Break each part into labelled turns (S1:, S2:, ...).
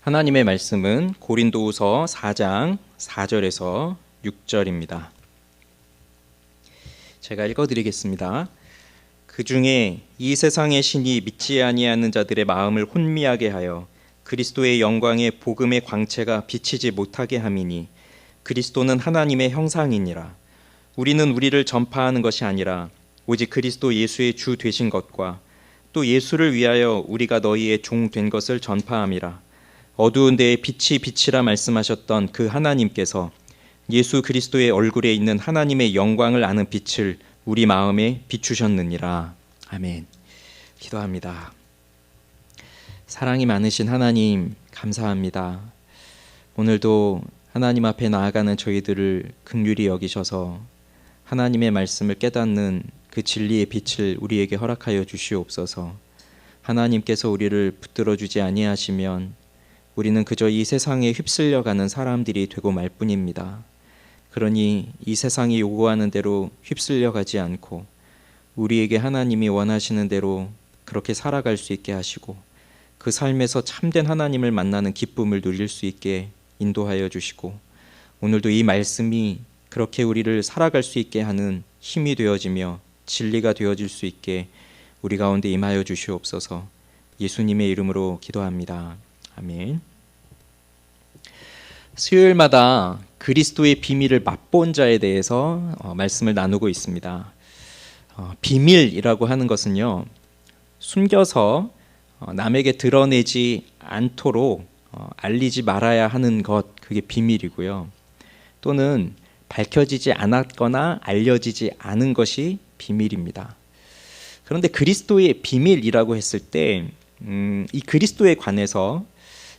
S1: 하나님의 말씀은 고린도후서 4장 4절에서 6절입니다. 제가 읽어드리겠습니다. 그 중에 이 세상의 신이 믿지 아니하는 자들의 마음을 혼미하게 하여 그리스도의 영광의 복음의 광채가 비치지 못하게 함이니 그리스도는 하나님의 형상이니라. 우리는 우리를 전파하는 것이 아니라 오직 그리스도 예수의 주 되신 것과 또 예수를 위하여 우리가 너희의 종 된 것을 전파함이라. 어두운 데에 빛이 빛이라 말씀하셨던 그 하나님께서 예수 그리스도의 얼굴에 있는 하나님의 영광을 아는 빛을 우리 마음에 비추셨느니라. 아멘. 기도합니다. 사랑이 많으신 하나님, 감사합니다. 오늘도 하나님 앞에 나아가는 저희들을 긍휼히 여기셔서 하나님의 말씀을 깨닫는 그 진리의 빛을 우리에게 허락하여 주시옵소서. 하나님께서 우리를 붙들어 주지 아니하시면 우리는 그저 이 세상에 휩쓸려가는 사람들이 되고 말 뿐입니다. 그러니 이 세상이 요구하는 대로 휩쓸려가지 않고 우리에게 하나님이 원하시는 대로 그렇게 살아갈 수 있게 하시고 그 삶에서 참된 하나님을 만나는 기쁨을 누릴 수 있게 인도하여 주시고 오늘도 이 말씀이 그렇게 우리를 살아갈 수 있게 하는 힘이 되어지며 진리가 되어질 수 있게 우리 가운데 임하여 주시옵소서. 예수님의 이름으로 기도합니다. 아멘. 수요일마다 그리스도의 비밀을 맛본 자에 대해서 말씀을 나누고 있습니다. 비밀이라고 하는 것은요, 숨겨서 남에게 드러내지 않도록 알리지 말아야 하는 것, 그게 비밀이고요. 또는 밝혀지지 않았거나 알려지지 않은 것이 비밀입니다. 그런데 그리스도의 비밀이라고 했을 때 이 그리스도에 관해서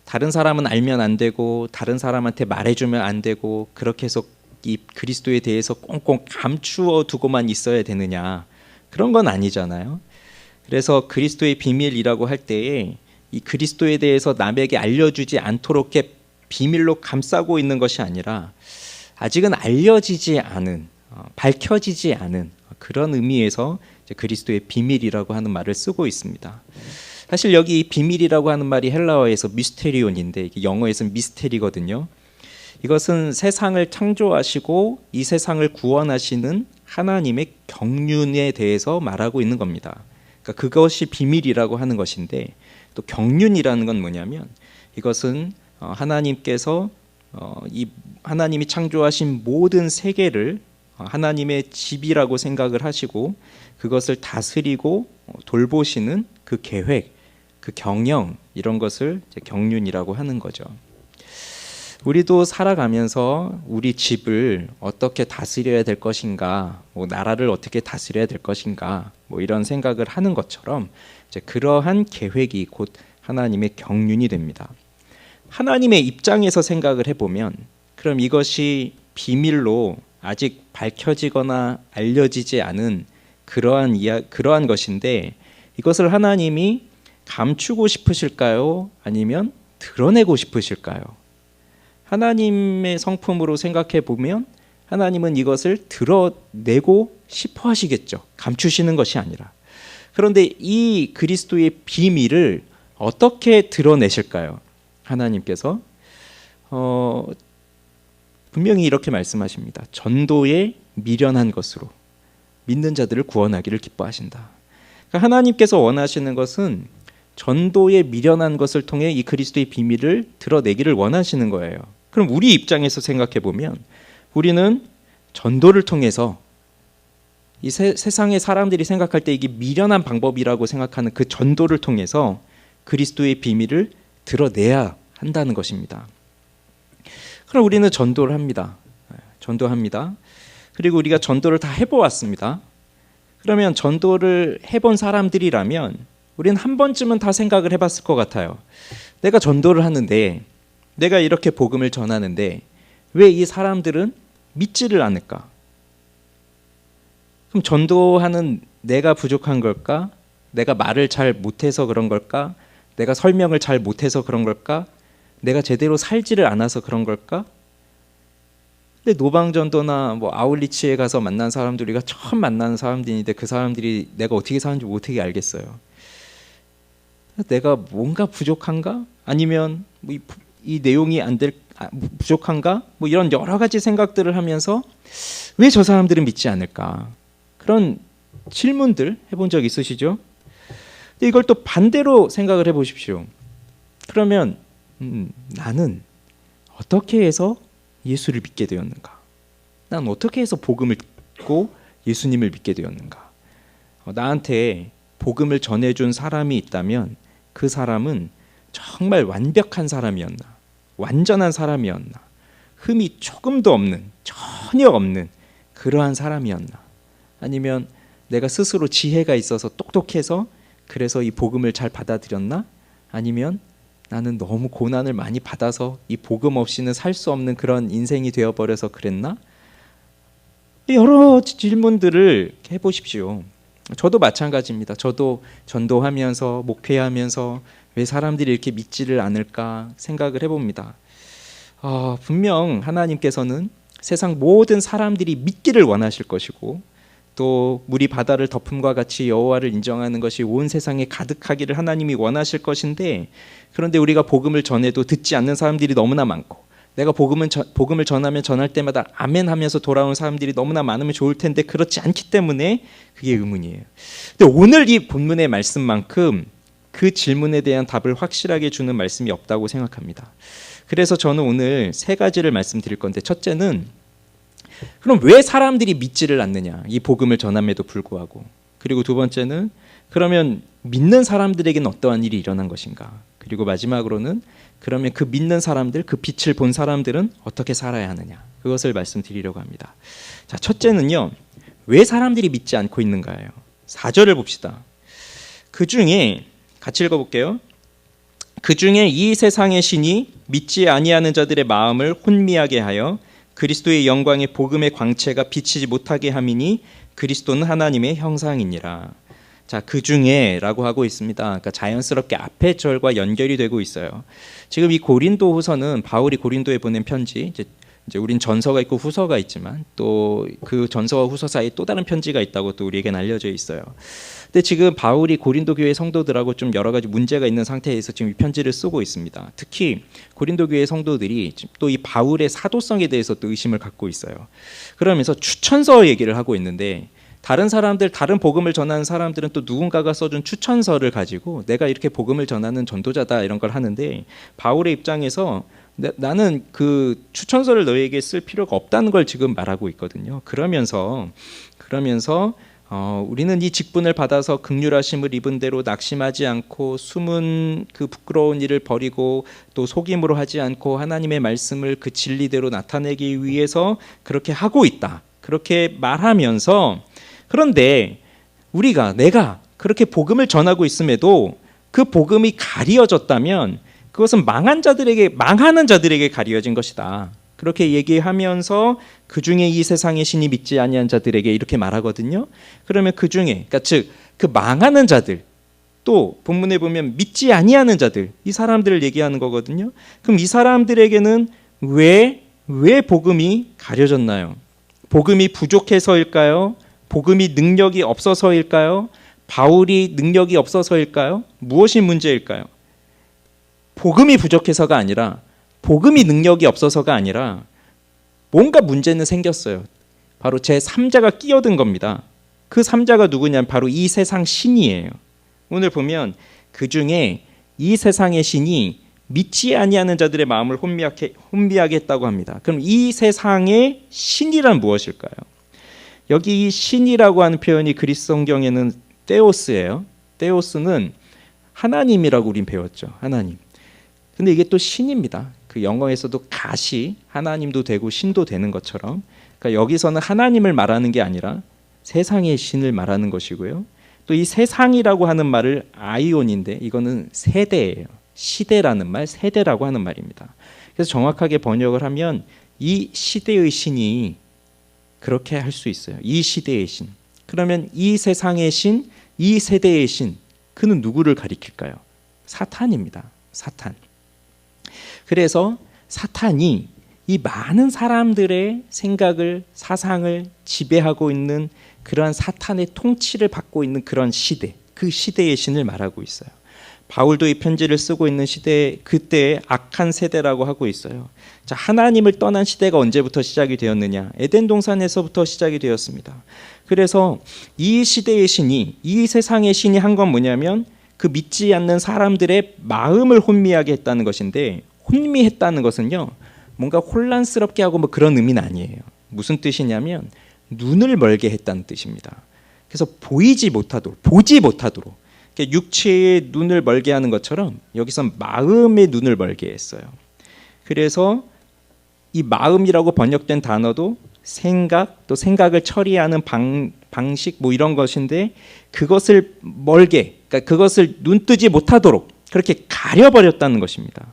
S1: 다른 사람은 알면 안 되고 다른 사람한테 말해주면 안 되고 그렇게 해서 이 그리스도에 대해서 꽁꽁 감추어 두고만 있어야 되느냐, 그런 건 아니잖아요. 그래서 그리스도의 비밀이라고 할 때에 이 그리스도에 대해서 남에게 알려주지 않도록 이렇게 비밀로 감싸고 있는 것이 아니라 아직은 알려지지 않은, 밝혀지지 않은 그런 의미에서 이제 그리스도의 비밀이라고 하는 말을 쓰고 있습니다. 사실 여기 비밀이라고 하는 말이 헬라어에서 미스테리온인데 영어에서는 미스테리거든요. 이것은 세상을 창조하시고 이 세상을 구원하시는 하나님의 경륜에 대해서 말하고 있는 겁니다. 그러니까 그것이 비밀이라고 하는 것인데, 또 경륜이라는 건 뭐냐면 이것은 하나님께서 이 하나님이 창조하신 모든 세계를 하나님의 집이라고 생각을 하시고 그것을 다스리고 돌보시는 그 계획, 그 경영, 이런 것을 이제 경륜이라고 하는 거죠. 우리도 살아가면서 우리 집을 어떻게 다스려야 될 것인가, 나라를 어떻게 다스려야 될 것인가, 이런 생각을 하는 것처럼 이제 그러한 계획이 곧 하나님의 경륜이 됩니다. 하나님의 입장에서 생각을 해보면 그럼 이것이 비밀로 아직 밝혀지거나 알려지지 않은 그러한 것인데 이것을 하나님이 감추고 싶으실까요? 아니면 드러내고 싶으실까요? 하나님의 성품으로 생각해 보면 하나님은 이것을 드러내고 싶어 하시겠죠. 감추시는 것이 아니라. 그런데 이 그리스도의 비밀을 어떻게 드러내실까요? 하나님께서 분명히 이렇게 말씀하십니다. 전도에 미련한 것으로 믿는 자들을 구원하기를 기뻐하신다. 그러니까 하나님께서 원하시는 것은 전도에 미련한 것을 통해 이 그리스도의 비밀을 드러내기를 원하시는 거예요. 그럼 우리 입장에서 생각해 보면 우리는 전도를 통해서 이 세상의 사람들이 생각할 때 이게 미련한 방법이라고 생각하는 그 전도를 통해서 그리스도의 비밀을 드러내야 한다는 것입니다. 그럼 우리는 전도를 합니다. 전도합니다. 그리고 우리가 전도를 다 해보았습니다. 그러면 전도를 해본 사람들이라면 우리는 한 번쯤은 다 생각을 해봤을 것 같아요. 내가 전도를 하는데, 내가 이렇게 복음을 전하는데 왜 이 사람들은 믿지를 않을까? 그럼 전도하는 내가 부족한 걸까? 내가 말을 잘 못해서 그런 걸까? 내가 설명을 잘 못해서 그런 걸까? 내가 제대로 살지를 않아서 그런 걸까? 근데 노방전도나 아울리치에 가서 만난 사람들, 우리가 처음 만나는 사람들인데 그 사람들이 내가 어떻게 사는지 어떻게 알겠어요? 내가 뭔가 부족한가? 아니면 이 내용이 부족한가? 뭐 이런 여러 가지 생각들을 하면서 왜 저 사람들은 믿지 않을까? 그런 질문들 해본 적 있으시죠? 근데 이걸 또 반대로 생각을 해보십시오. 그러면 나는 어떻게 해서 예수를 믿게 되었는가? 난 어떻게 해서 복음을 듣고 예수님을 믿게 되었는가? 나한테 복음을 전해준 사람이 있다면 그 사람은 정말 완벽한 사람이었나? 완전한 사람이었나? 흠이 조금도 없는, 전혀 없는 그러한 사람이었나? 아니면 내가 스스로 지혜가 있어서 똑똑해서 그래서 이 복음을 잘 받아들였나? 아니면 나는 너무 고난을 많이 받아서 이 복음 없이는 살 수 없는 그런 인생이 되어버려서 그랬나? 여러 질문들을 해보십시오. 저도 마찬가지입니다. 저도 전도하면서 목회하면서 왜 사람들이 이렇게 믿지를 않을까 생각을 해봅니다. 분명 하나님께서는 세상 모든 사람들이 믿기를 원하실 것이고 또 물이 바다를 덮음과 같이 여호와를 인정하는 것이 온 세상에 가득하기를 하나님이 원하실 것인데, 그런데 우리가 복음을 전해도 듣지 않는 사람들이 너무나 많고 내가 복음을 전하면 전할 때마다 아멘 하면서 돌아오는 사람들이 너무나 많으면 좋을 텐데 그렇지 않기 때문에 그게 의문이에요. 근데 오늘 이 본문의 말씀만큼 그 질문에 대한 답을 확실하게 주는 말씀이 없다고 생각합니다. 그래서 저는 오늘 세 가지를 말씀드릴 건데, 첫째는 그럼 왜 사람들이 믿지를 않느냐, 이 복음을 전함에도 불구하고. 그리고 두 번째는 그러면 믿는 사람들에게는 어떠한 일이 일어난 것인가. 그리고 마지막으로는 그러면 그 믿는 사람들, 그 빛을 본 사람들은 어떻게 살아야 하느냐, 그것을 말씀드리려고 합니다. 자, 첫째는요, 왜 사람들이 믿지 않고 있는가예요. 4절을 봅시다. 그 중에 같이 읽어볼게요. 그 중에 이 세상의 신이 믿지 아니하는 자들의 마음을 혼미하게 하여 그리스도의 영광의 복음의 광채가 비치지 못하게 함이니 그리스도는 하나님의 형상이니라. 자, 그 중에라고 하고 있습니다. 그러니까 자연스럽게 앞의 절과 연결이 되고 있어요. 지금 이 고린도후서는 바울이 고린도에 보낸 편지, 이제 우린 전서가 있고 후서가 있지만 또 그 전서와 후서 사이에 또 다른 편지가 있다고 또 우리에겐 알려져 있어요. 근데 지금 바울이 고린도 교회 성도들하고 좀 여러 가지 문제가 있는 상태에서 지금 이 편지를 쓰고 있습니다. 특히 고린도 교회 성도들이 또 이 바울의 사도성에 대해서 또 의심을 갖고 있어요. 그러면서 추천서 얘기를 하고 있는데, 다른 사람들, 다른 복음을 전하는 사람들은 또 누군가가 써준 추천서를 가지고 내가 이렇게 복음을 전하는 전도자다 이런 걸 하는데, 바울의 입장에서 나는 그 추천서를 너에게 쓸 필요가 없다는 걸 지금 말하고 있거든요. 그러면서 우리는 이 직분을 받아서 긍휼하심을 입은 대로 낙심하지 않고 숨은 그 부끄러운 일을 버리고 또 속임으로 하지 않고 하나님의 말씀을 그 진리대로 나타내기 위해서 그렇게 하고 있다, 그렇게 말하면서, 그런데 내가 그렇게 복음을 전하고 있음에도 그 복음이 가리어졌다면 그것은 망하는 자들에게 가리어진 것이다. 그렇게 얘기하면서 그 중에 이 세상의 신이 믿지 아니한 자들에게 이렇게 말하거든요. 그러면 그 중에, 그러니까 즉 그 망하는 자들, 또 본문에 보면 믿지 아니하는 자들, 이 사람들을 얘기하는 거거든요. 그럼 이 사람들에게는 왜 복음이 가려졌나요? 복음이 부족해서일까요? 복음이 능력이 없어서일까요? 바울이 능력이 없어서일까요? 무엇이 문제일까요? 복음이 부족해서가 아니라, 복음이 능력이 없어서가 아니라 뭔가 문제는 생겼어요. 바로 제3자가 끼어든 겁니다. 그 3자가 누구냐면 바로 이 세상 신이에요. 오늘 보면 그 중에 이 세상의 신이 믿지 아니하는 자들의 마음을 혼미하게 했다고 합니다. 그럼 이 세상의 신이란 무엇일까요? 여기 이 신이라고 하는 표현이 그리스 성경에는 테오스예요. 테오스는 하나님이라고 우린 배웠죠. 하나님. 근데 이게 또 신입니다. 그 영어에서도 가시, 하나님도 되고 신도 되는 것처럼, 그러니까 여기서는 하나님을 말하는 게 아니라 세상의 신을 말하는 것이고요. 또 이 세상이라고 하는 말을 아이온인데 이거는 세대예요. 시대라는 말, 세대라고 하는 말입니다. 그래서 정확하게 번역을 하면 이 시대의 신이 그렇게 할 수 있어요. 이 시대의 신. 그러면 이 세상의 신, 이 세대의 신, 그는 누구를 가리킬까요? 사탄입니다. 사탄. 그래서 사탄이 이 많은 사람들의 생각을, 사상을 지배하고 있는 그러한 사탄의 통치를 받고 있는 그런 시대, 그 시대의 신을 말하고 있어요. 바울도 이 편지를 쓰고 있는 시대, 그때 악한 세대라고 하고 있어요. 자, 하나님을 떠난 시대가 언제부터 시작이 되었느냐? 에덴 동산에서부터 시작이 되었습니다. 그래서 이 시대의 신이, 이 세상의 신이 한 건 뭐냐면 그 믿지 않는 사람들의 마음을 혼미하게 했다는 것인데, 혼미했다는 것은요, 뭔가 혼란스럽게 하고 뭐 그런 의미는 아니에요. 무슨 뜻이냐면 눈을 멀게 했다는 뜻입니다. 그래서 보지 못하도록 육체의 눈을 멀게 하는 것처럼 여기서 마음의 눈을 멀게 했어요. 그래서 이 마음이라고 번역된 단어도 생각, 또 생각을 처리하는 방식 뭐 이런 것인데, 그것을 멀게, 그러니까 그것을 눈뜨지 못하도록 그렇게 가려버렸다는 것입니다.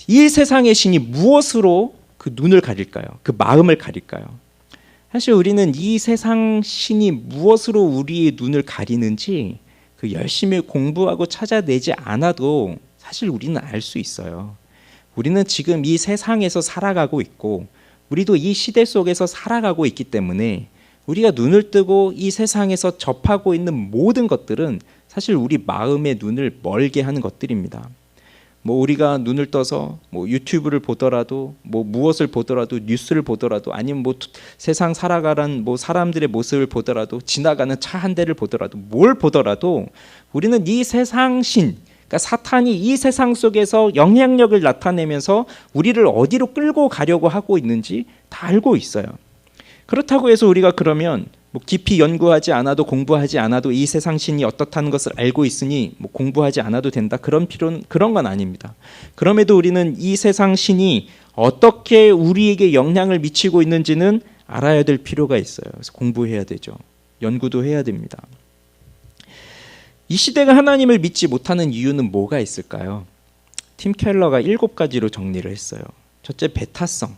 S1: 이 세상의 신이 무엇으로 그 눈을 가릴까요? 그 마음을 가릴까요? 사실 우리는 이 세상 신이 무엇으로 우리의 눈을 가리는지 그 열심히 공부하고 찾아내지 않아도 사실 우리는 알 수 있어요. 우리는 지금 이 세상에서 살아가고 있고, 우리도 이 시대 속에서 살아가고 있기 때문에 우리가 눈을 뜨고 이 세상에서 접하고 있는 모든 것들은 사실 우리 마음의 눈을 멀게 하는 것들입니다. 뭐 우리가 눈을 떠서 뭐 유튜브를 보더라도, 뭐 무엇을 보더라도, 뉴스를 보더라도, 아니면 뭐 세상 살아가는 뭐 사람들의 모습을 보더라도, 지나가는 차 한 대를 보더라도, 뭘 보더라도 우리는 이 세상 신, 그러니까 사탄이 이 세상 속에서 영향력을 나타내면서 우리를 어디로 끌고 가려고 하고 있는지 다 알고 있어요. 그렇다고 해서 우리가 그러면 뭐 깊이 연구하지 않아도, 공부하지 않아도 이 세상 신이 어떻다는 것을 알고 있으니 뭐 공부하지 않아도 된다, 그런 건 아닙니다. 그럼에도 우리는 이 세상 신이 어떻게 우리에게 영향을 미치고 있는지는 알아야 될 필요가 있어요. 그래서 공부해야 되죠. 연구도 해야 됩니다. 이 시대가 하나님을 믿지 못하는 이유는 뭐가 있을까요? 팀 켈러가 7가지로 정리를 했어요. 첫째, 배타성.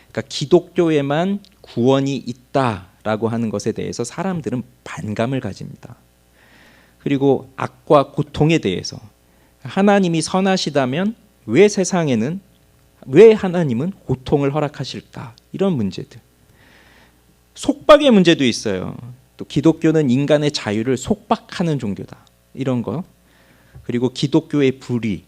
S1: 그러니까 기독교에만 구원이 있다라고 하는 것에 대해서 사람들은 반감을 가집니다. 그리고 악과 고통에 대해서, 하나님이 선하시다면 왜 하나님은 고통을 허락하실까? 이런 문제들. 속박의 문제도 있어요. 또 기독교는 인간의 자유를 속박하는 종교다, 이런 거. 그리고 기독교의 불의,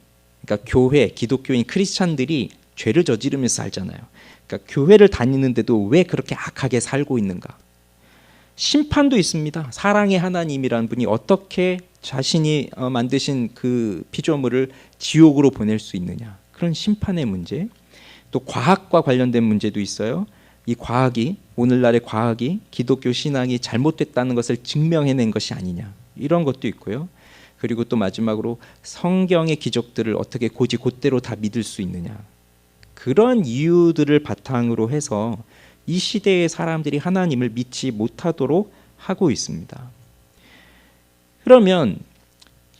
S1: 그러니까 교회, 기독교인 크리스찬들이 죄를 저지르면서 살잖아요. 그러니까 교회를 다니는데도 왜 그렇게 악하게 살고 있는가? 심판도 있습니다. 사랑의 하나님이라는 분이 어떻게 자신이 만드신 그 피조물을 지옥으로 보낼 수 있느냐, 그런 심판의 문제. 또 과학과 관련된 문제도 있어요. 이 과학이, 오늘날의 과학이 기독교 신앙이 잘못됐다는 것을 증명해낸 것이 아니냐, 이런 것도 있고요. 그리고 또 마지막으로 성경의 기적들을 어떻게 곧대로 다 믿을 수 있느냐, 그런 이유들을 바탕으로 해서 이 시대의 사람들이 하나님을 믿지 못하도록 하고 있습니다. 그러면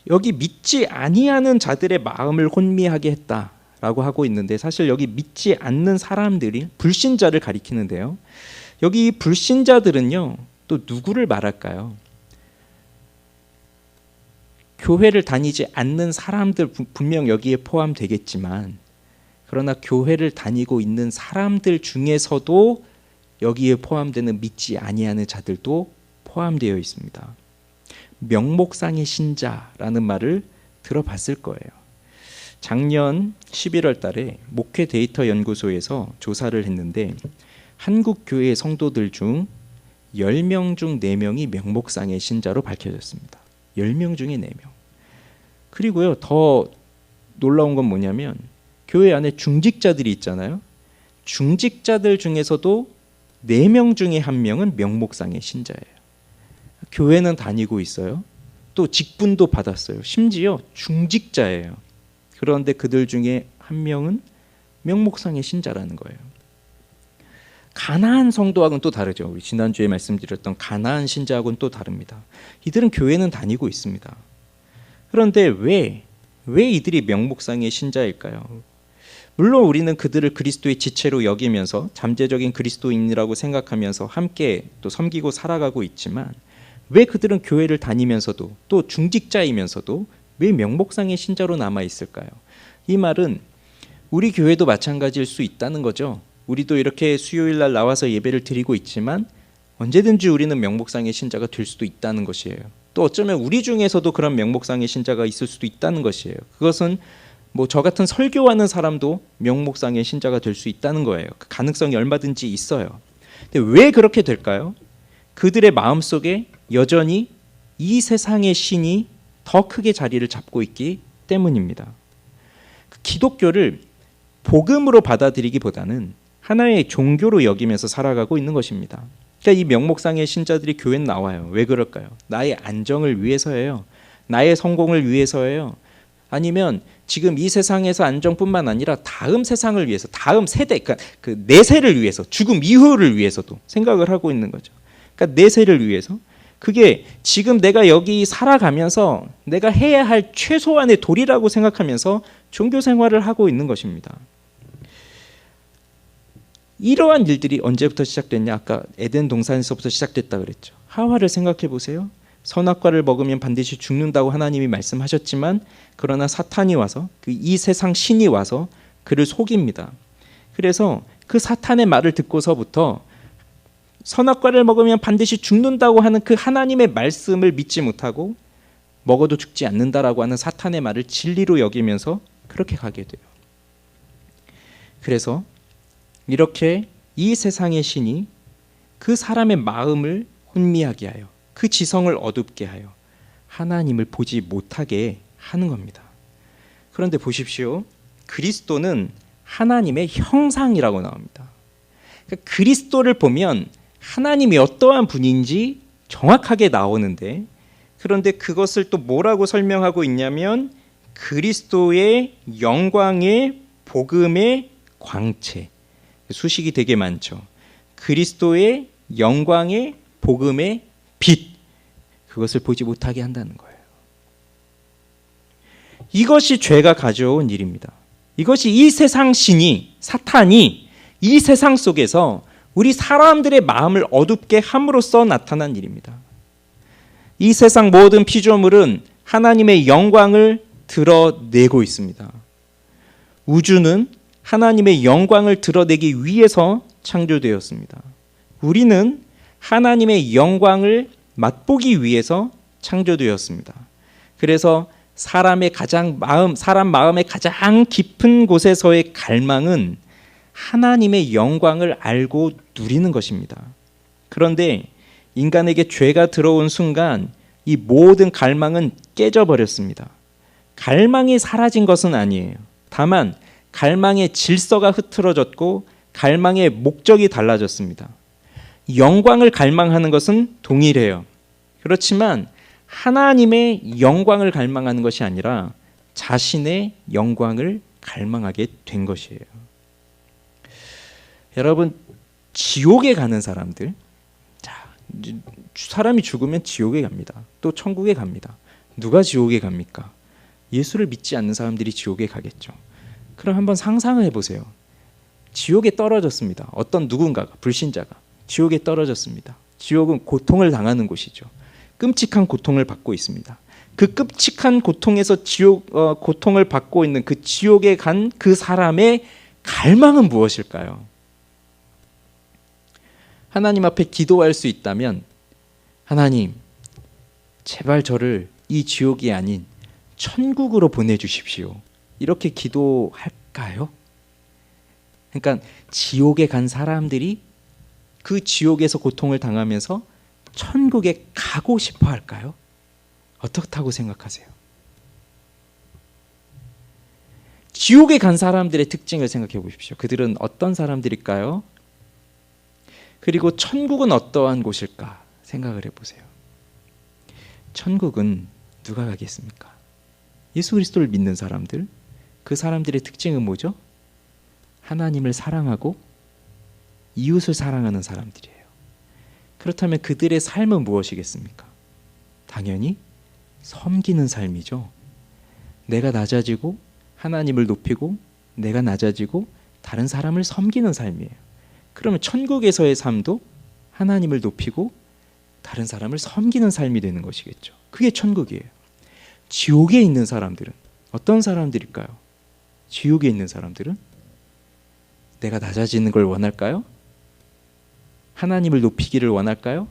S1: 여기 믿지 아니하는 자들의 마음을 혼미하게 했다라고 하고 있는데, 사실 여기 믿지 않는 사람들이 불신자를 가리키는데요. 여기 불신자들은요, 또 누구를 말할까요? 교회를 다니지 않는 사람들 분명 여기에 포함되겠지만, 그러나 교회를 다니고 있는 사람들 중에서도 여기에 포함되는 믿지 아니하는 자들도 포함되어 있습니다. 명목상의 신자라는 말을 들어봤을 거예요. 작년 11월 달에 목회 데이터 연구소에서 조사를 했는데, 한국 교회 성도들 중 10명 중 4명이 명목상의 신자로 밝혀졌습니다. 10명 중에 4명. 그리고요, 더 놀라운 건 뭐냐면, 교회 안에 중직자들이 있잖아요. 중직자들 중에서도 4명 중에 1명은 명목상의 신자예요. 교회는 다니고 있어요. 또 직분도 받았어요. 심지어 중직자예요. 그런데 그들 중에 1명은 명목상의 신자라는 거예요. 가나안 성도하고는 또 다르죠. 우리 지난주에 말씀드렸던 가나안 신자하고는 또 다릅니다. 이들은 교회는 다니고 있습니다. 그런데 왜 이들이 명목상의 신자일까요? 물론 우리는 그들을 그리스도의 지체로 여기면서 잠재적인 그리스도인이라고 생각하면서 함께 또 섬기고 살아가고 있지만, 왜 그들은 교회를 다니면서도 또 중직자이면서도 왜 명목상의 신자로 남아 있을까요? 이 말은 우리 교회도 마찬가지일 수 있다는 거죠. 우리도 이렇게 수요일 날 나와서 예배를 드리고 있지만 언제든지 우리는 명목상의 신자가 될 수도 있다는 것이에요. 또 어쩌면 우리 중에서도 그런 명목상의 신자가 있을 수도 있다는 것이에요. 그것은 뭐 저 같은 설교하는 사람도 명목상의 신자가 될 수 있다는 거예요. 그 가능성이 얼마든지 있어요. 근데 왜 그렇게 될까요? 그들의 마음속에 여전히 이 세상의 신이 더 크게 자리를 잡고 있기 때문입니다. 기독교를 복음으로 받아들이기보다는 하나의 종교로 여기면서 살아가고 있는 것입니다. 그러니까 이 명목상의 신자들이 교회에 나와요. 왜 그럴까요? 나의 안정을 위해서예요. 나의 성공을 위해서예요. 아니면 지금 이 세상에서 안정뿐만 아니라 다음 세상을 위해서, 다음 세대, 그러니까 그 내세를 위해서, 죽음 이후를 위해서도 생각을 하고 있는 거죠. 그러니까 내세를 위해서. 그게 지금 내가 여기 살아가면서 내가 해야 할 최소한의 도리라고 생각하면서 종교 생활을 하고 있는 것입니다. 이러한 일들이 언제부터 시작됐냐? 아까 에덴 동산에서부터 시작됐다 그랬죠. 하와를 생각해 보세요. 선악과를 먹으면 반드시 죽는다고 하나님이 말씀하셨지만 그러나 사탄이 와서 이 세상 신이 와서 그를 속입니다. 그래서 그 사탄의 말을 듣고서부터 선악과를 먹으면 반드시 죽는다고 하는 그 하나님의 말씀을 믿지 못하고 먹어도 죽지 않는다라고 하는 사탄의 말을 진리로 여기면서 그렇게 가게 돼요. 그래서 이렇게 이 세상의 신이 그 사람의 마음을 혼미하게 하여 그 지성을 어둡게 하여 하나님을 보지 못하게 하는 겁니다. 그런데 보십시오. 그리스도는 하나님의 형상이라고 나옵니다. 그러니까 그리스도를 보면 하나님이 어떠한 분인지 정확하게 나오는데, 그런데 그것을 또 뭐라고 설명하고 있냐면 그리스도의 영광의 복음의 광채. 수식이 되게 많죠. 그리스도의 영광의 복음의 빛, 그것을 보지 못하게 한다는 거예요. 이것이 죄가 가져온 일입니다. 이것이 이 세상 신이, 사탄이 이 세상 속에서 우리 사람들의 마음을 어둡게 함으로써 나타난 일입니다. 이 세상 모든 피조물은 하나님의 영광을 드러내고 있습니다. 우주는 하나님의 영광을 드러내기 위해서 창조되었습니다. 우리는 하나님의 영광을 맛보기 위해서 창조되었습니다. 그래서 사람 마음의 가장 깊은 곳에서의 갈망은 하나님의 영광을 알고 누리는 것입니다. 그런데 인간에게 죄가 들어온 순간 이 모든 갈망은 깨져버렸습니다. 갈망이 사라진 것은 아니에요. 다만 갈망의 질서가 흐트러졌고 갈망의 목적이 달라졌습니다. 영광을 갈망하는 것은 동일해요. 그렇지만 하나님의 영광을 갈망하는 것이 아니라 자신의 영광을 갈망하게 된 것이에요. 여러분, 지옥에 가는 사람들, 사람이 죽으면 지옥에 갑니다. 또 천국에 갑니다. 누가 지옥에 갑니까? 예수를 믿지 않는 사람들이 지옥에 가겠죠. 그럼 한번 상상을 해보세요. 지옥에 떨어졌습니다. 어떤 누군가가, 불신자가 지옥에 떨어졌습니다. 지옥은 고통을 당하는 곳이죠. 끔찍한 고통을 받고 있습니다. 그 끔찍한 고통에서 고통을 받고 있는 그 지옥에 간 그 사람의 갈망은 무엇일까요? 하나님 앞에 기도할 수 있다면, 하나님, 제발 저를 이 지옥이 아닌 천국으로 보내주십시오. 이렇게 기도할까요? 그러니까 지옥에 간 사람들이 그 지옥에서 고통을 당하면서 천국에 가고 싶어 할까요? 어떻다고 생각하세요? 지옥에 간 사람들의 특징을 생각해 보십시오. 그들은 어떤 사람들일까요? 그리고 천국은 어떠한 곳일까 생각을 해보세요. 천국은 누가 가겠습니까? 예수 그리스도를 믿는 사람들, 그 사람들의 특징은 뭐죠? 하나님을 사랑하고 이웃을 사랑하는 사람들이에요. 그렇다면 그들의 삶은 무엇이겠습니까? 당연히 섬기는 삶이죠. 내가 낮아지고 하나님을 높이고 내가 낮아지고 다른 사람을 섬기는 삶이에요. 그러면 천국에서의 삶도 하나님을 높이고 다른 사람을 섬기는 삶이 되는 것이겠죠. 그게 천국이에요. 지옥에 있는 사람들은 어떤 사람들일까요? 지옥에 있는 사람들은 내가 낮아지는 걸 원할까요? 하나님을 높이기를 원할까요?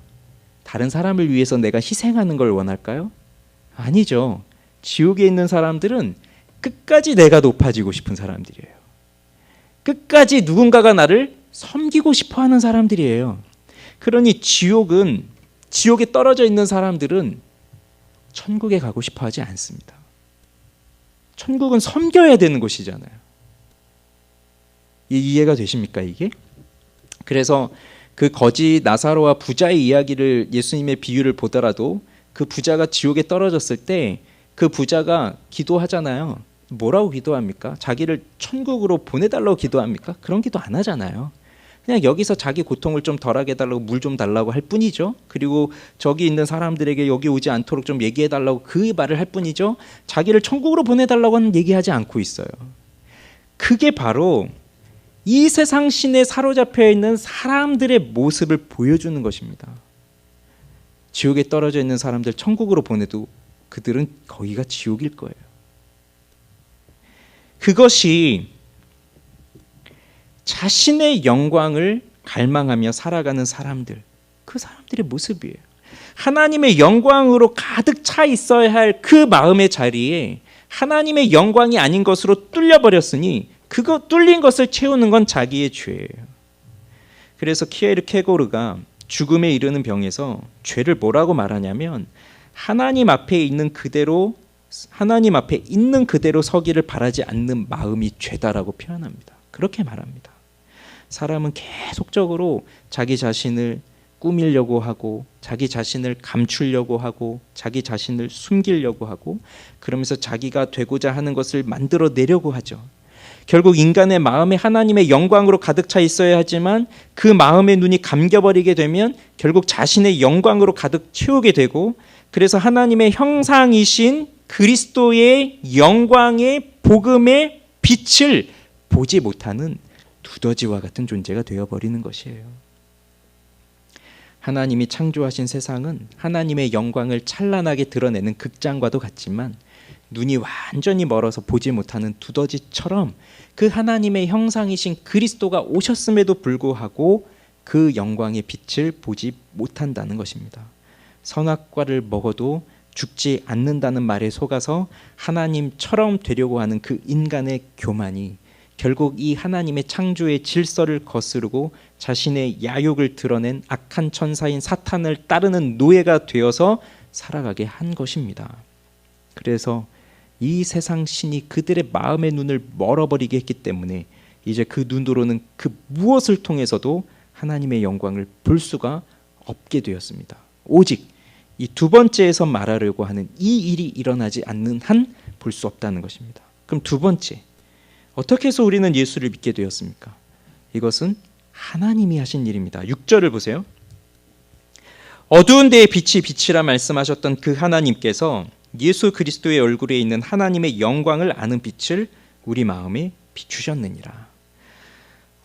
S1: 다른 사람을 위해서 내가 희생하는 걸 원할까요? 아니죠. 지옥에 있는 사람들은 끝까지 내가 높아지고 싶은 사람들이에요. 끝까지 누군가가 나를 섬기고 싶어 하는 사람들이에요. 그러니 지옥에 떨어져 있는 사람들은 천국에 가고 싶어 하지 않습니다. 천국은 섬겨야 되는 곳이잖아요. 이해가 되십니까, 이게? 그래서 그 거지 나사로와 부자의 이야기를, 예수님의 비유를 보더라도 그 부자가 지옥에 떨어졌을 때 그 부자가 기도하잖아요. 뭐라고 기도합니까? 자기를 천국으로 보내달라고 기도합니까? 그런 기도 안 하잖아요. 그냥 여기서 자기 고통을 좀 덜하게 해달라고 물 좀 달라고 할 뿐이죠. 그리고 저기 있는 사람들에게 여기 오지 않도록 좀 얘기해달라고 그 말을 할 뿐이죠. 자기를 천국으로 보내달라고는 얘기하지 않고 있어요. 그게 바로 이 세상 신에 사로잡혀 있는 사람들의 모습을 보여주는 것입니다. 지옥에 떨어져 있는 사람들 천국으로 보내도 그들은 거기가 지옥일 거예요. 그것이 자신의 영광을 갈망하며 살아가는 사람들, 그 사람들의 모습이에요. 하나님의 영광으로 가득 차 있어야 할 그 마음의 자리에 하나님의 영광이 아닌 것으로 뚫려버렸으니 그거 뚫린 것을 채우는 건 자기의 죄예요. 그래서 키에르케고르가 죽음에 이르는 병에서 죄를 뭐라고 말하냐면 하나님 앞에 있는 그대로 서기를 바라지 않는 마음이 죄다라고 표현합니다. 그렇게 말합니다. 사람은 계속적으로 자기 자신을 꾸미려고 하고 자기 자신을 감추려고 하고 자기 자신을 숨기려고 하고 그러면서 자기가 되고자 하는 것을 만들어내려고 하죠. 결국 인간의 마음에 하나님의 영광으로 가득 차 있어야 하지만 그 마음의 눈이 감겨버리게 되면 결국 자신의 영광으로 가득 채우게 되고 그래서 하나님의 형상이신 그리스도의 영광의 복음의 빛을 보지 못하는 두더지와 같은 존재가 되어버리는 것이에요. 하나님이 창조하신 세상은 하나님의 영광을 찬란하게 드러내는 극장과도 같지만 눈이 완전히 멀어서 보지 못하는 두더지처럼 그 하나님의 형상이신 그리스도가 오셨음에도 불구하고 그 영광의 빛을 보지 못한다는 것입니다. 선악과를 먹어도 죽지 않는다는 말에 속아서 하나님처럼 되려고 하는 그 인간의 교만이 결국 이 하나님의 창조의 질서를 거스르고 자신의 야욕을 드러낸 악한 천사인 사탄을 따르는 노예가 되어서 살아가게 한 것입니다. 그래서 이 세상 신이 그들의 마음의 눈을 멀어버리게 했기 때문에 이제 그 눈으로는 그 무엇을 통해서도 하나님의 영광을 볼 수가 없게 되었습니다. 오직 이 두 번째에서 말하려고 하는 이 일이 일어나지 않는 한 볼 수 없다는 것입니다. 그럼 두 번째, 어떻게 해서 우리는 예수를 믿게 되었습니까? 이것은 하나님이 하신 일입니다. 6절을 보세요. 어두운 데에 빛이 빛이라 말씀하셨던 그 하나님께서 예수 그리스도의 얼굴에 있는 하나님의 영광을 아는 빛을 우리 마음에 비추셨느니라.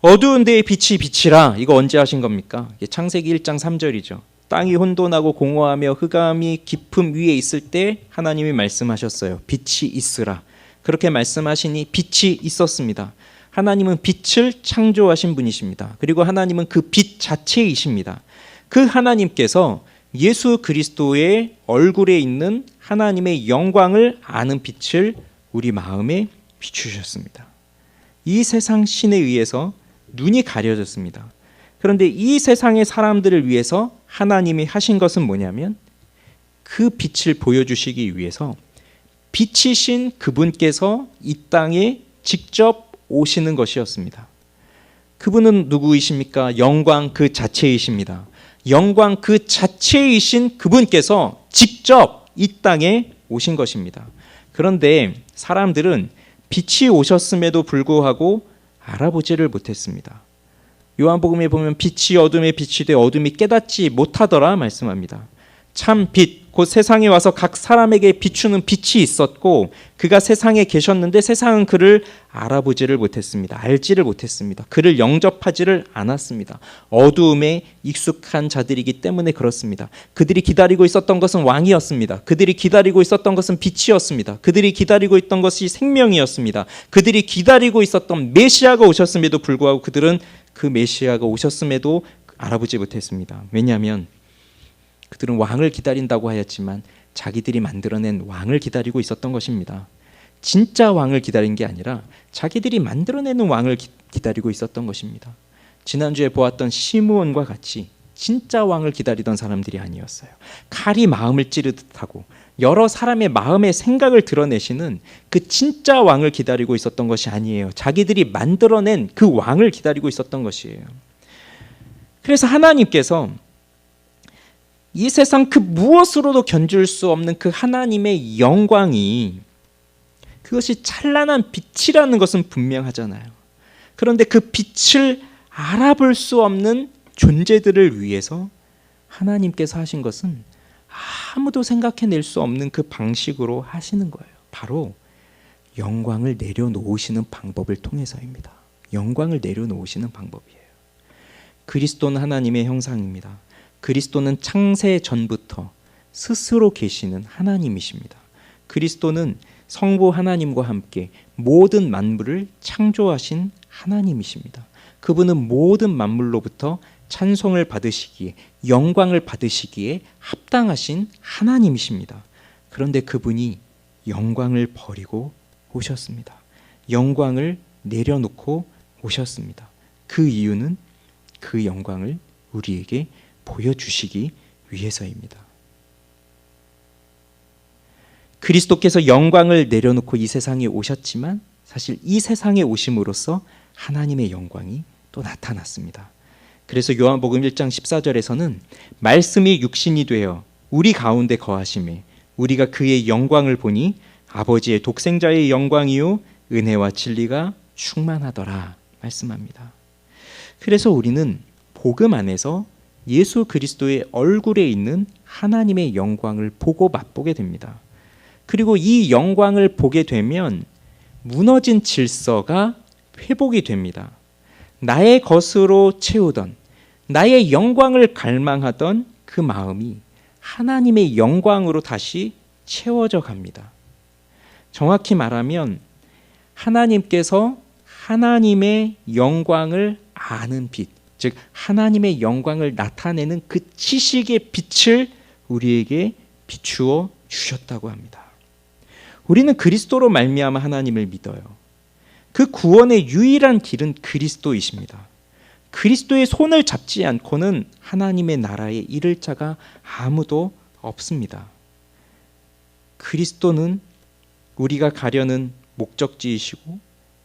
S1: 어두운 데에 빛이 빛이라, 이거 언제 하신 겁니까? 창세기 1장 3절이죠. 땅이 혼돈하고 공허하며 흑암이 깊음 위에 있을 때 하나님이 말씀하셨어요. 빛이 있으라. 그렇게 말씀하시니 빛이 있었습니다. 하나님은 빛을 창조하신 분이십니다. 그리고 하나님은 그 빛 자체이십니다. 그 하나님께서 예수 그리스도의 얼굴에 있는 하나님의 영광을 아는 빛을 우리 마음에 비추셨습니다. 이 세상 신에 의해서 눈이 가려졌습니다. 그런데 이 세상의 사람들을 위해서 하나님이 하신 것은 뭐냐면 그 빛을 보여주시기 위해서 빛이신 그분께서 이 땅에 직접 오시는 것이었습니다. 그분은 누구이십니까? 영광 그 자체이십니다. 영광 그 자체이신 그분께서 직접 이 땅에 오신 것입니다. 그런데 사람들은 빛이 오셨음에도 불구하고 알아보지를 못했습니다. 요한복음에 보면 빛이 어둠에 빛이 돼 어둠이 깨닫지 못하더라 말씀합니다. 참 빛, 곧 세상에 와서 각 사람에게 비추는 빛이 있었고 그가 세상에 계셨는데 세상은 그를 알아보지를 못했습니다. 알지를 못했습니다. 그를 영접하지를 않았습니다. 어두움에 익숙한 자들이기 때문에 그렇습니다. 그들이 기다리고 있었던 것은 왕이었습니다. 그들이 기다리고 있었던 것은 빛이었습니다. 그들이 기다리고 있던 것이 생명이었습니다. 그들이 기다리고 있었던 메시아가 오셨음에도 불구하고 그들은 그 메시아가 오셨음에도 알아보지 못했습니다. 왜냐하면 그들은 왕을 기다린다고 하였지만 자기들이 만들어낸 왕을 기다리고 있었던 것입니다. 진짜 왕을 기다린 게 아니라 자기들이 만들어내는 왕을 기다리고 있었던 것입니다. 지난주에 보았던 시므온과 같이 진짜 왕을 기다리던 사람들이 아니었어요. 칼이 마음을 찌르듯 하고 여러 사람의 마음의 생각을 드러내시는 그 진짜 왕을 기다리고 있었던 것이 아니에요. 자기들이 만들어낸 그 왕을 기다리고 있었던 것이에요. 그래서 하나님께서 이 세상 그 무엇으로도 견줄 수 없는 그 하나님의 영광이, 그것이 찬란한 빛이라는 것은 분명하잖아요. 그런데 그 빛을 알아볼 수 없는 존재들을 위해서 하나님께서 하신 것은 아무도 생각해낼 수 없는 그 방식으로 하시는 거예요. 바로 영광을 내려놓으시는 방법을 통해서입니다. 영광을 내려놓으시는 방법이에요. 그리스도는 하나님의 형상입니다. 그리스도는 창세 전부터 스스로 계시는 하나님이십니다. 그리스도는 성부 하나님과 함께 모든 만물을 창조하신 하나님이십니다. 그분은 모든 만물로부터 찬송을 받으시기에, 영광을 받으시기에 합당하신 하나님이십니다. 그런데 그분이 영광을 버리고 오셨습니다. 영광을 내려놓고 오셨습니다. 그 이유는 그 영광을 우리에게 보여주시기 위해서입니다. 그리스도께서 영광을 내려놓고 이 세상에 오셨지만 사실 이 세상에 오심으로써 하나님의 영광이 또 나타났습니다. 그래서 요한복음 1장 14절에서는 말씀이 육신이 되어 우리 가운데 거하심에 우리가 그의 영광을 보니 아버지의 독생자의 영광이요 은혜와 진리가 충만하더라 말씀합니다. 그래서 우리는 복음 안에서 예수 그리스도의 얼굴에 있는 하나님의 영광을 보고 맛보게 됩니다. 그리고 이 영광을 보게 되면 무너진 질서가 회복이 됩니다. 나의 것으로 채우던, 나의 영광을 갈망하던 그 마음이 하나님의 영광으로 다시 채워져 갑니다. 정확히 말하면 하나님께서 하나님의 영광을 아는 빛, 즉 하나님의 영광을 나타내는 그 지식의 빛을 우리에게 비추어 주셨다고 합니다. 우리는 그리스도로 말미암아 하나님을 믿어요. 그 구원의 유일한 길은 그리스도이십니다. 그리스도의 손을 잡지 않고는 하나님의 나라에 이를 자가 아무도 없습니다. 그리스도는 우리가 가려는 목적지이시고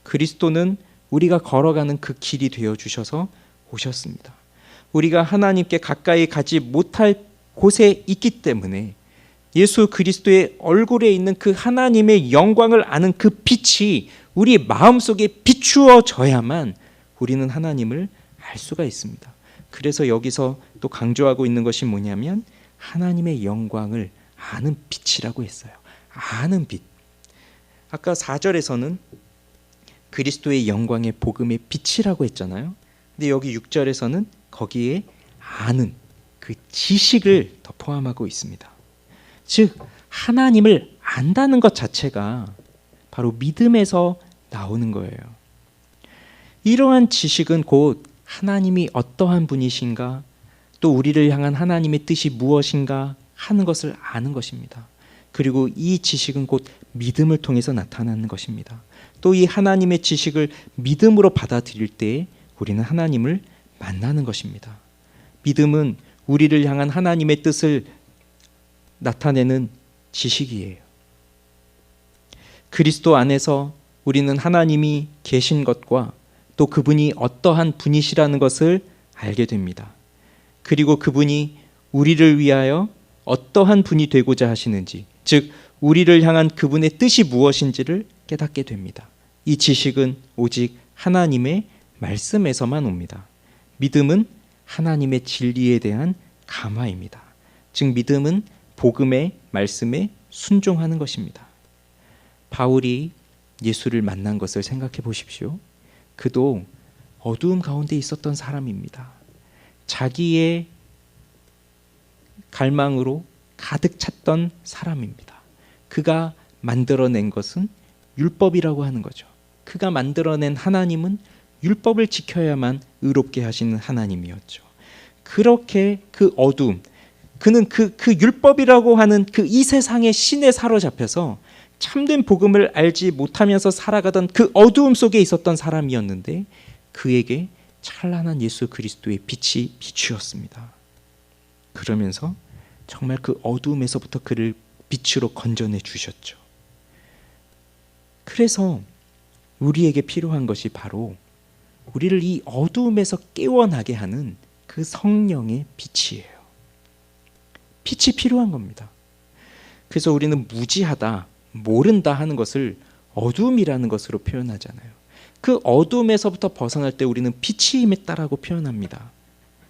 S1: 그리스도는 우리가 걸어가는 그 길이 되어 주셔서 오셨습니다. 우리가 하나님께 가까이 가지 못할 곳에 있기 때문에 예수 그리스도의 얼굴에 있는 그 하나님의 영광을 아는 그 빛이 우리 마음속에 비추어져야만 우리는 하나님을 알 수가 있습니다. 그래서 여기서 또 강조하고 있는 것이 뭐냐면 하나님의 영광을 아는 빛이라고 했어요. 아는 빛. 아까 4절에서는 그리스도의 영광의 복음의 빛이라고 했잖아요. 근데 여기 6절에서는 거기에 아는 그 지식을 더 포함하고 있습니다. 즉 하나님을 안다는 것 자체가 바로 믿음에서 나오는 거예요. 이러한 지식은 곧 하나님이 어떠한 분이신가, 또 우리를 향한 하나님의 뜻이 무엇인가 하는 것을 아는 것입니다. 그리고 이 지식은 곧 믿음을 통해서 나타나는 것입니다. 또 이 하나님의 지식을 믿음으로 받아들일 때 우리는 하나님을 만나는 것입니다. 믿음은 우리를 향한 하나님의 뜻을 나타내는 지식이에요. 그리스도 안에서 우리는 하나님이 계신 것과 또 그분이 어떠한 분이시라는 것을 알게 됩니다. 그리고 그분이 우리를 위하여 어떠한 분이 되고자 하시는지, 즉 우리를 향한 그분의 뜻이 무엇인지를 깨닫게 됩니다. 이 지식은 오직 하나님의 말씀에서만 옵니다. 믿음은 하나님의 진리에 대한 감화입니다. 즉 믿음은 복음의 말씀에 순종하는 것입니다. 바울이 예수를 만난 것을 생각해 보십시오. 그도 어두움 가운데 있었던 사람입니다. 자기의 갈망으로 가득 찼던 사람입니다. 그가 만들어낸 것은 율법이라고 하는 거죠. 그가 만들어낸 하나님은 율법을 지켜야만 의롭게 하시는 하나님이었죠. 그렇게 그 어두움, 그는 그 율법이라고 하는 그 이 세상의 신에 사로잡혀서 참된 복음을 알지 못하면서 살아가던 그 어두움 속에 있었던 사람이었는데 그에게 찬란한 예수 그리스도의 빛이 비추었습니다. 그러면서 정말 그 어두움에서부터 그를 빛으로 건져내 주셨죠. 그래서 우리에게 필요한 것이 바로 우리를 이 어두움에서 깨어나게 하는 그 성령의 빛이에요. 빛이 필요한 겁니다. 그래서 우리는 무지하다, 모른다 하는 것을 어두움이라는 것으로 표현하잖아요. 그 어두움에서부터 벗어날 때 우리는 빛이 임했다라고 표현합니다.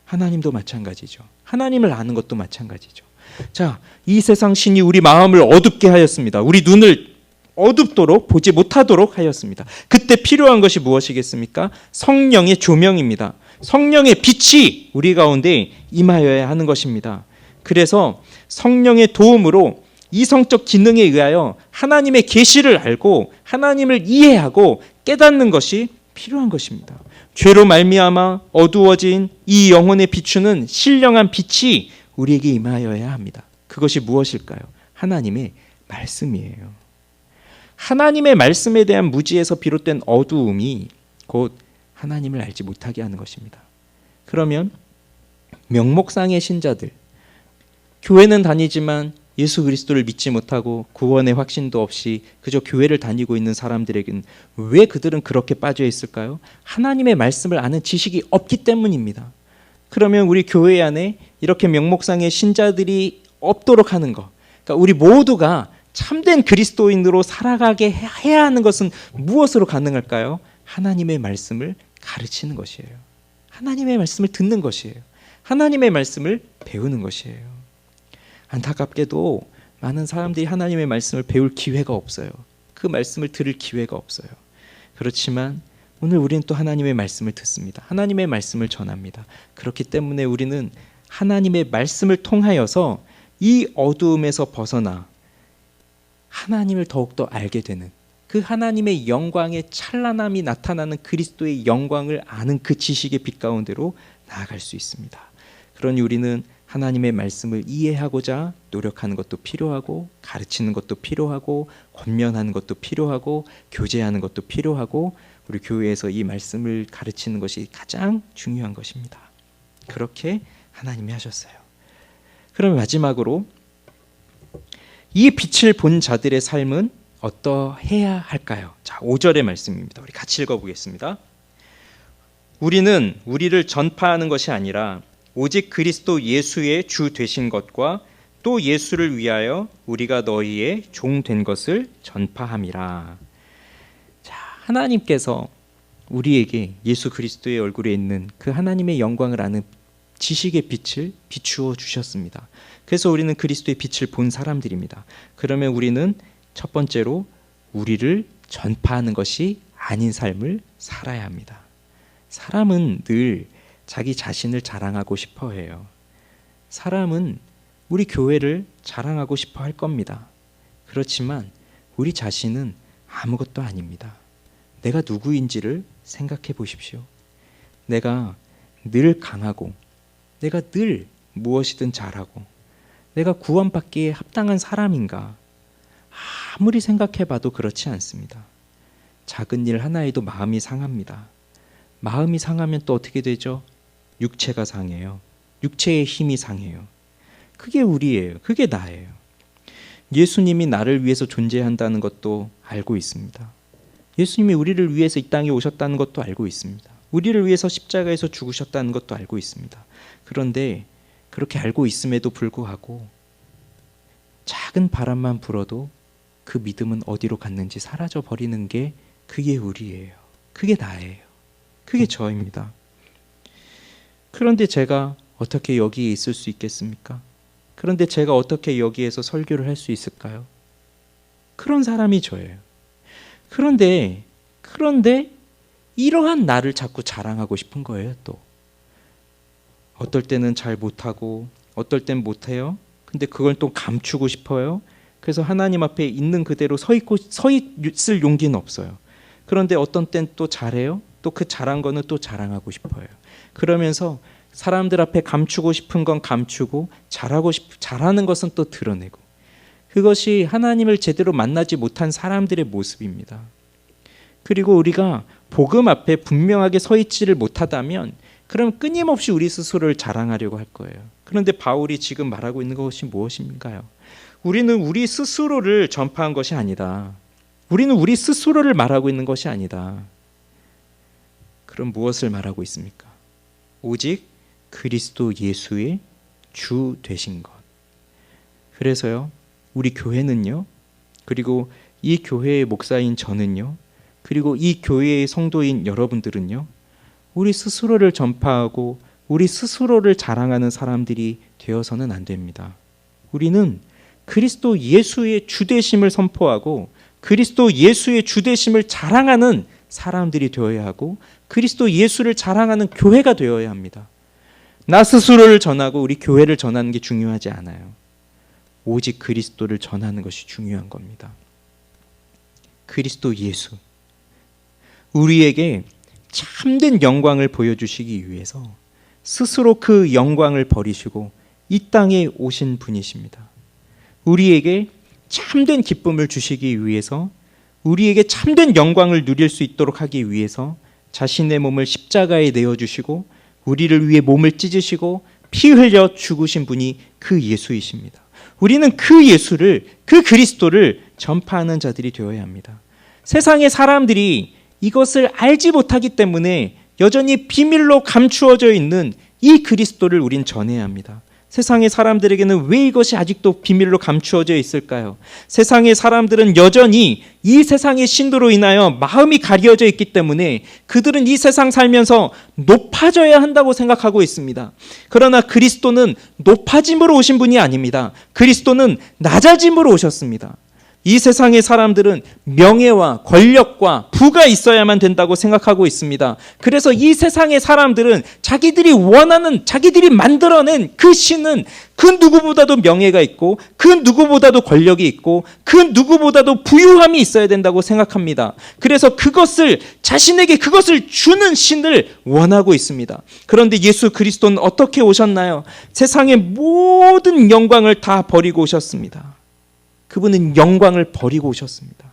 S1: 하나님도 마찬가지죠. 하나님을 아는 것도 마찬가지죠. 자, 이 세상 신이 우리 마음을 어둡게 하였습니다. 우리 눈을 어둡도록 보지 못하도록 하였습니다. 그때 필요한 것이 무엇이겠습니까? 성령의 조명입니다. 성령의 빛이 우리 가운데 임하여야 하는 것입니다. 그래서 성령의 도움으로 이성적 기능에 의하여 하나님의 계시를 알고 하나님을 이해하고 깨닫는 것이 필요한 것입니다. 죄로 말미암아 어두워진 이 영혼에 비추는 신령한 빛이 우리에게 임하여야 합니다. 그것이 무엇일까요? 하나님의 말씀이에요. 하나님의 말씀에 대한 무지에서 비롯된 어두움이 곧 하나님을 알지 못하게 하는 것입니다. 그러면 명목상의 신자들, 교회는 다니지만 예수 그리스도를 믿지 못하고 구원의 확신도 없이 그저 교회를 다니고 있는 사람들에게는 왜 그들은 그렇게 빠져 있을까요? 하나님의 말씀을 아는 지식이 없기 때문입니다. 그러면 우리 교회 안에 이렇게 명목상의 신자들이 없도록 하는 것, 그러니까 우리 모두가 참된 그리스도인으로 살아가게 해야 하는 것은 무엇으로 가능할까요? 하나님의 말씀을 가르치는 것이에요. 하나님의 말씀을 듣는 것이에요. 하나님의 말씀을 배우는 것이에요. 안타깝게도 많은 사람들이 하나님의 말씀을 배울 기회가 없어요. 그 말씀을 들을 기회가 없어요. 그렇지만 오늘 우리는 또 하나님의 말씀을 듣습니다. 하나님의 말씀을 전합니다. 그렇기 때문에 우리는 하나님의 말씀을 통하여서 이 어두움에서 벗어나 하나님을 더욱더 알게 되는 그 하나님의 영광의 찬란함이 나타나는 그리스도의 영광을 아는 그 지식의 빛 가운데로 나아갈 수 있습니다. 그러니 우리는 하나님의 말씀을 이해하고자 노력하는 것도 필요하고 가르치는 것도 필요하고 권면하는 것도 필요하고 교제하는 것도 필요하고 우리 교회에서 이 말씀을 가르치는 것이 가장 중요한 것입니다. 그렇게 하나님이 하셨어요. 그럼 마지막으로 이 빛을 본 자들의 삶은 어떠해야 할까요? 자, 5절의 말씀입니다. 우리 같이 읽어보겠습니다. 우리는 우리를 전파하는 것이 아니라 오직 그리스도 예수의 주 되신 것과 또 예수를 위하여 우리가 너희의 종 된 것을 전파함이라. 자, 하나님께서 우리에게 예수 그리스도의 얼굴에 있는 그 하나님의 영광을 아는 지식의 빛을 비추어 주셨습니다. 그래서 우리는 그리스도의 빛을 본 사람들입니다. 그러면 우리는 첫 번째로 우리를 전파하는 것이 아닌 삶을 살아야 합니다. 사람은 늘 자기 자신을 자랑하고 싶어 해요. 사람은 우리 교회를 자랑하고 싶어 할 겁니다. 그렇지만 우리 자신은 아무것도 아닙니다. 내가 누구인지를 생각해 보십시오. 내가 늘 강하고 내가 늘 무엇이든 잘하고 내가 구원받기에 합당한 사람인가? 아무리 생각해 봐도 그렇지 않습니다. 작은 일 하나에도 마음이 상합니다. 마음이 상하면 또 어떻게 되죠? 육체가 상해요. 육체의 힘이 상해요. 그게 우리예요. 그게 나예요. 예수님이 나를 위해서 존재한다는 것도 알고 있습니다. 예수님이 우리를 위해서 이 땅에 오셨다는 것도 알고 있습니다. 우리를 위해서 십자가에서 죽으셨다는 것도 알고 있습니다. 그런데 그렇게 알고 있음에도 불구하고 작은 바람만 불어도 그 믿음은 어디로 갔는지 사라져 버리는 게 그게 우리예요. 그게 나예요. 그게 저입니다. 그런데 제가 어떻게 여기에 있을 수 있겠습니까? 그런데 제가 어떻게 여기에서 설교를 할 수 있을까요? 그런 사람이 저예요. 그런데 이러한 나를 자꾸 자랑하고 싶은 거예요. 또 어떨 때는 잘 못하고 어떨 땐 못해요. 근데 그걸 또 감추고 싶어요. 그래서 하나님 앞에 있는 그대로 서 있을 용기는 없어요. 그런데 어떤 땐 또 잘해요. 또 그 잘한 거는 또 자랑하고 싶어요. 그러면서 사람들 앞에 감추고 싶은 건 감추고 잘하는 것은 또 드러내고, 그것이 하나님을 제대로 만나지 못한 사람들의 모습입니다. 그리고 우리가 복음 앞에 분명하게 서 있지를 못하다면 그럼 끊임없이 우리 스스로를 자랑하려고 할 거예요. 그런데 바울이 지금 말하고 있는 것이 무엇인가요? 우리는 우리 스스로를 전파한 것이 아니다. 우리는 우리 스스로를 말하고 있는 것이 아니다. 그럼 무엇을 말하고 있습니까? 오직 그리스도 예수의 주 되신 것. 그래서요, 우리 교회는요, 그리고 이 교회의 목사인 저는요, 그리고 이 교회의 성도인 여러분들은요, 우리 스스로를 전파하고 우리 스스로를 자랑하는 사람들이 되어서는 안 됩니다. 우리는 그리스도 예수의 주되심을 선포하고 그리스도 예수의 주되심을 자랑하는 사람들이 되어야 하고 그리스도 예수를 자랑하는 교회가 되어야 합니다. 나 스스로를 전하고 우리 교회를 전하는 게 중요하지 않아요. 오직 그리스도를 전하는 것이 중요한 겁니다. 그리스도 예수, 우리에게 참된 영광을 보여주시기 위해서 스스로 그 영광을 버리시고 이 땅에 오신 분이십니다. 우리에게 참된 기쁨을 주시기 위해서, 우리에게 참된 영광을 누릴 수 있도록 하기 위해서 자신의 몸을 십자가에 내어주시고 우리를 위해 몸을 찢으시고 피 흘려 죽으신 분이 그 예수이십니다. 우리는 그 예수를, 그 그리스도를 전파하는 자들이 되어야 합니다. 세상의 사람들이 이것을 알지 못하기 때문에 여전히 비밀로 감추어져 있는 이 그리스도를 우린 전해야 합니다. 세상의 사람들에게는 왜 이것이 아직도 비밀로 감추어져 있을까요? 세상의 사람들은 여전히 이 세상의 신도로 인하여 마음이 가려져 있기 때문에 그들은 이 세상 살면서 높아져야 한다고 생각하고 있습니다. 그러나 그리스도는 높아짐으로 오신 분이 아닙니다. 그리스도는 낮아짐으로 오셨습니다. 이 세상의 사람들은 명예와 권력과 부가 있어야만 된다고 생각하고 있습니다. 그래서 이 세상의 사람들은 자기들이 원하는, 자기들이 만들어낸 그 신은 그 누구보다도 명예가 있고 그 누구보다도 권력이 있고 그 누구보다도 부유함이 있어야 된다고 생각합니다. 그래서 그것을, 자신에게 그것을 주는 신을 원하고 있습니다. 그런데 예수 그리스도는 어떻게 오셨나요? 세상의 모든 영광을 다 버리고 오셨습니다. 그분은 영광을 버리고 오셨습니다.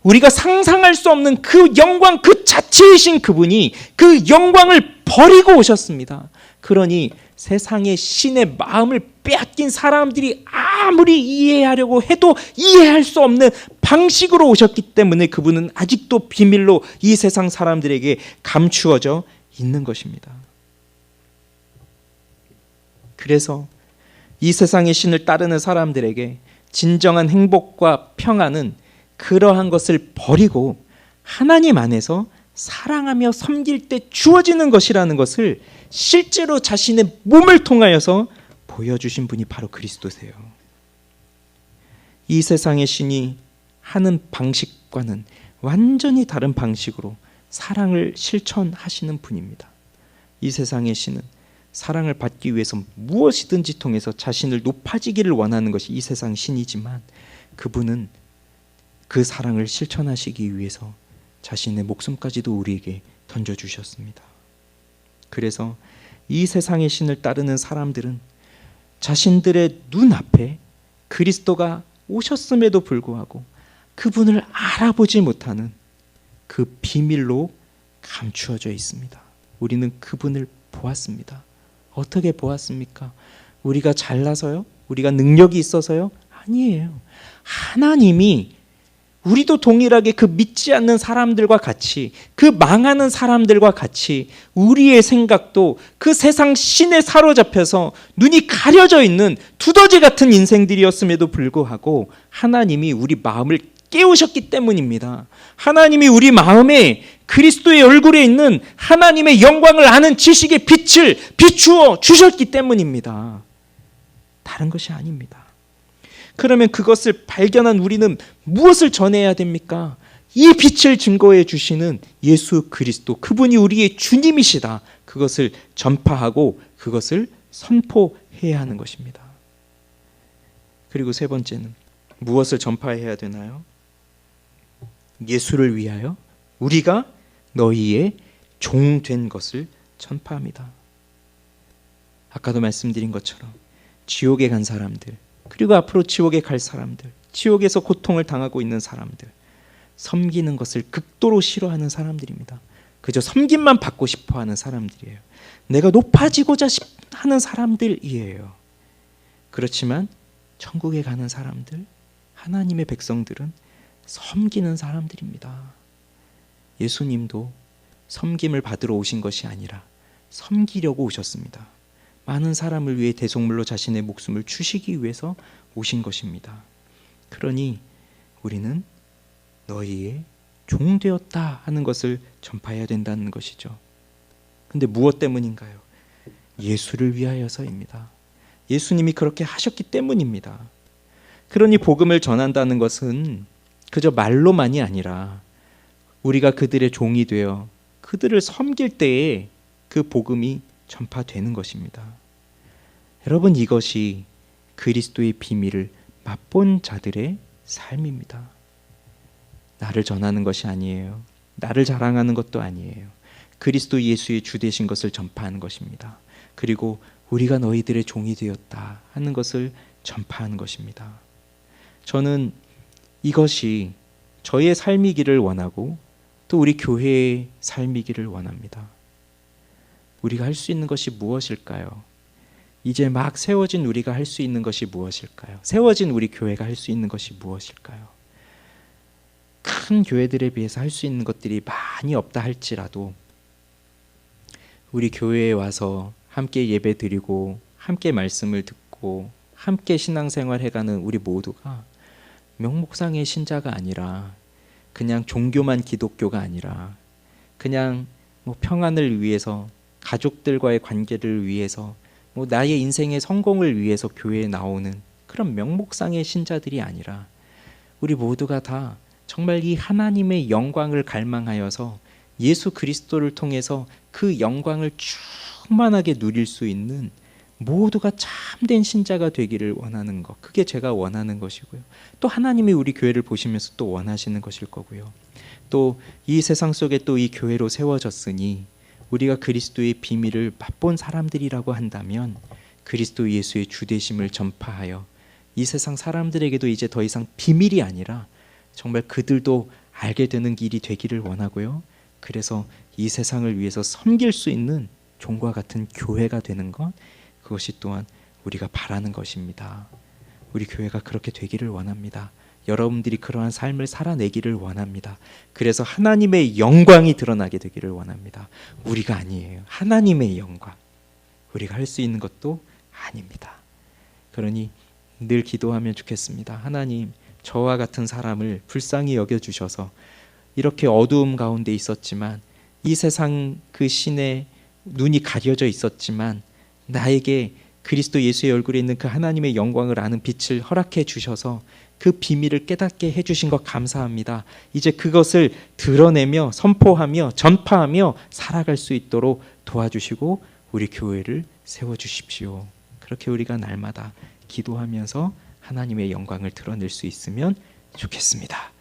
S1: 우리가 상상할 수 없는 그 영광 그 자체이신 그분이 그 영광을 버리고 오셨습니다. 그러니 세상의 신의 마음을 빼앗긴 사람들이 아무리 이해하려고 해도 이해할 수 없는 방식으로 오셨기 때문에 그분은 아직도 비밀로 이 세상 사람들에게 감추어져 있는 것입니다. 그래서 이 세상의 신을 따르는 사람들에게 진정한 행복과 평안은 그러한 것을 버리고 하나님 안에서 사랑하며 섬길 때 주어지는 것이라는 것을 실제로 자신의 몸을 통하여서 보여주신 분이 바로 그리스도세요. 이 세상의 신이 하는 방식과는 완전히 다른 방식으로 사랑을 실천하시는 분입니다. 이 세상의 신은 사랑을 받기 위해서 무엇이든지 통해서 자신을 높아지기를 원하는 것이 이 세상 신이지만 그분은 그 사랑을 실천하시기 위해서 자신의 목숨까지도 우리에게 던져주셨습니다. 그래서 이 세상의 신을 따르는 사람들은 자신들의 눈앞에 그리스도가 오셨음에도 불구하고 그분을 알아보지 못하는 그 비밀로 감추어져 있습니다. 우리는 그분을 보았습니다. 어떻게 보았습니까? 우리가 잘나서요? 우리가 능력이 있어서요? 아니에요. 하나님이 우리도 동일하게 그 믿지 않는 사람들과 같이, 그 망하는 사람들과 같이 우리의 생각도 그 세상 신에 사로잡혀서 눈이 가려져 있는 두더지 같은 인생들이었음에도 불구하고 하나님이 우리 마음을 깨우셨기 때문입니다. 하나님이 우리 마음에 그리스도의 얼굴에 있는 하나님의 영광을 아는 지식의 빛을 비추어 주셨기 때문입니다. 다른 것이 아닙니다. 그러면 그것을 발견한 우리는 무엇을 전해야 됩니까? 이 빛을 증거해 주시는 예수 그리스도, 그분이 우리의 주님이시다. 그것을 전파하고 그것을 선포해야 하는 것입니다. 그리고 세 번째는 무엇을 전파해야 되나요? 예수를 위하여 우리가 너희의 종 된 것을 전파합니다. 아까도 말씀드린 것처럼 지옥에 간 사람들, 그리고 앞으로 지옥에 갈 사람들, 지옥에서 고통을 당하고 있는 사람들, 섬기는 것을 극도로 싫어하는 사람들입니다. 그저 섬김만 받고 싶어하는 사람들이에요. 내가 높아지고자 하는 사람들이에요. 그렇지만 천국에 가는 사람들, 하나님의 백성들은 섬기는 사람들입니다. 예수님도 섬김을 받으러 오신 것이 아니라 섬기려고 오셨습니다. 많은 사람을 위해 대속물로 자신의 목숨을 주시기 위해서 오신 것입니다. 그러니 우리는 너희의 종 되었다 하는 것을 전파해야 된다는 것이죠. 근데 무엇 때문인가요? 예수를 위하여서입니다. 예수님이 그렇게 하셨기 때문입니다. 그러니 복음을 전한다는 것은 그저 말로만이 아니라 우리가 그들의 종이 되어 그들을 섬길 때에 그 복음이 전파되는 것입니다. 여러분, 이것이 그리스도의 비밀을 맛본 자들의 삶입니다. 나를 전하는 것이 아니에요. 나를 자랑하는 것도 아니에요. 그리스도 예수의 주 되신 것을 전파하는 것입니다. 그리고 우리가 너희들의 종이 되었다 하는 것을 전파하는 것입니다. 저는 이것이 저의 삶이기를 원하고 또 우리 교회의 삶이기를 원합니다. 우리가 할 수 있는 것이 무엇일까요? 이제 막 세워진 우리가 할 수 있는 것이 무엇일까요? 세워진 우리 교회가 할 수 있는 것이 무엇일까요? 큰 교회들에 비해서 할 수 있는 것들이 많이 없다 할지라도 우리 교회에 와서 함께 예배 드리고 함께 말씀을 듣고 함께 신앙생활 해가는 우리 모두가 명목상의 신자가 아니라 그냥 종교만 기독교가 아니라 그냥 평안을 위해서 가족들과의 관계를 위해서 나의 인생의 성공을 위해서 교회에 나오는 그런 명목상의 신자들이 아니라 우리 모두가 다 정말 이 하나님의 영광을 갈망하여서 예수 그리스도를 통해서 그 영광을 충만하게 누릴 수 있는 모두가 참된 신자가 되기를 원하는 것, 그게 제가 원하는 것이고요. 또 하나님이 우리 교회를 보시면서 또 원하시는 것일 거고요. 또 이 세상 속에 또 이 교회로 세워졌으니 우리가 그리스도의 비밀을 맛본 사람들이라고 한다면 그리스도 예수의 주되심을 전파하여 이 세상 사람들에게도 이제 더 이상 비밀이 아니라 정말 그들도 알게 되는 길이 되기를 원하고요. 그래서 이 세상을 위해서 섬길 수 있는 종과 같은 교회가 되는 것, 그것이 또한 우리가 바라는 것입니다. 우리 교회가 그렇게 되기를 원합니다. 여러분들이 그러한 삶을 살아내기를 원합니다. 그래서 하나님의 영광이 드러나게 되기를 원합니다. 우리가 아니에요. 하나님의 영광. 우리가 할 수 있는 것도 아닙니다. 그러니 늘 기도하면 좋겠습니다. 하나님, 저와 같은 사람을 불쌍히 여겨주셔서 이렇게 어두움 가운데 있었지만 이 세상 그 신의 눈이 가려져 있었지만 나에게 그리스도 예수의 얼굴에 있는 그 하나님의 영광을 아는 빛을 허락해 주셔서 그 비밀을 깨닫게 해주신 것 감사합니다. 이제 그것을 드러내며 선포하며 전파하며 살아갈 수 있도록 도와주시고 우리 교회를 세워주십시오. 그렇게 우리가 날마다 기도하면서 하나님의 영광을 드러낼 수 있으면 좋겠습니다.